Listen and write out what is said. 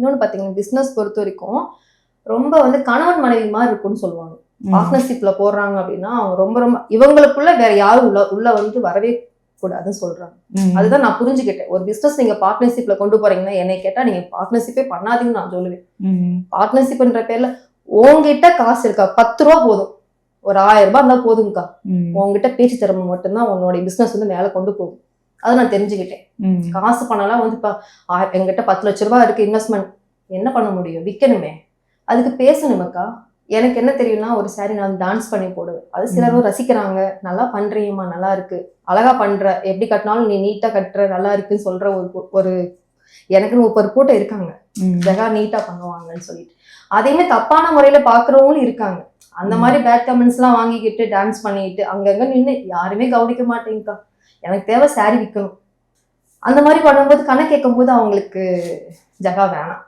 இன்னொன்னு பாத்தீங்கன்னா பிசினஸ் பொறுத்த வரைக்கும் ரொம்ப வந்து கணவன் மனைவி மாதிரி இருக்கும்னு சொல்லுவாங்க. பார்ட்னர்ஷிப்ல போடுறாங்க அப்படின்னா அவங்க ரொம்ப ரொம்ப இவங்களுக்குள்ள வேற யாரும் உள்ள வந்து வரவே கூடாதுன்னு சொல்றாங்க. அதுதான் நான் புரிஞ்சுக்கிட்டேன். ஒரு பிசினஸ் நீங்க பார்ட்னர்ஷிப்ல கொண்டு போறீங்கன்னா என்னை கேட்டா நீங்க பார்ட்னர்ஷிப்பே பண்ணாதீங்கன்னு நான் சொல்லுவேன். பார்ட்னர்ஷிப்ன்ற பேர்ல உங்ககிட்ட காசு இருக்கா 10 ரூபா போதும், ஒரு 1000 ரூபாய் இருந்தா போதும்க்கா. உங்ககிட்ட பேச்சு திறமை மட்டும்தான் உன்னோட பிசினஸ் வந்து மேல கொண்டு போகும். அதை நான் தெரிஞ்சுக்கிட்டேன். காசு பணம்லாம் வந்து இப்ப எங்கிட்ட 10 லட்சம் ரூபாய் இருக்கு இன்வெஸ்ட்மெண்ட், என்ன பண்ண முடியும்? விற்கணுமே, அதுக்கு பேசணுமேக்கா. எனக்கு என்ன தெரியும்னா ஒரு சாரி நான் டான்ஸ் பண்ணி போடுவேன். அது சிலரும் ரசிக்கிறாங்க. நல்லா பண்றீங்கம்மா, நல்லா இருக்கு, அழகா பண்ற, எப்படி கட்டினாலும் நீ நீட்டா கட்டுற, நல்லா இருக்குன்னு சொல்ற ஒரு எனக்குன்னு ஒரு கூட்டம் இருக்காங்க. ஜகா நீட்டா பண்ணுவாங்கன்னு சொல்லிட்டு அதையுமே தப்பான முறையில பாக்குறவங்களும் இருக்காங்க. அந்த மாதிரி பேட் கமெண்ட்ஸ் எல்லாம் வாங்கிக்கிட்டு டான்ஸ் பண்ணிட்டு அங்கங்க நின்று யாருமே கவனிக்க மாட்டேங்கக்கா. எனக்கு தேவை சாரி விற்கணும். அந்த மாதிரி பண்ணும்போது கணக்கு கேட்கும் போது அவங்களுக்கு ஜகா வேணாம்.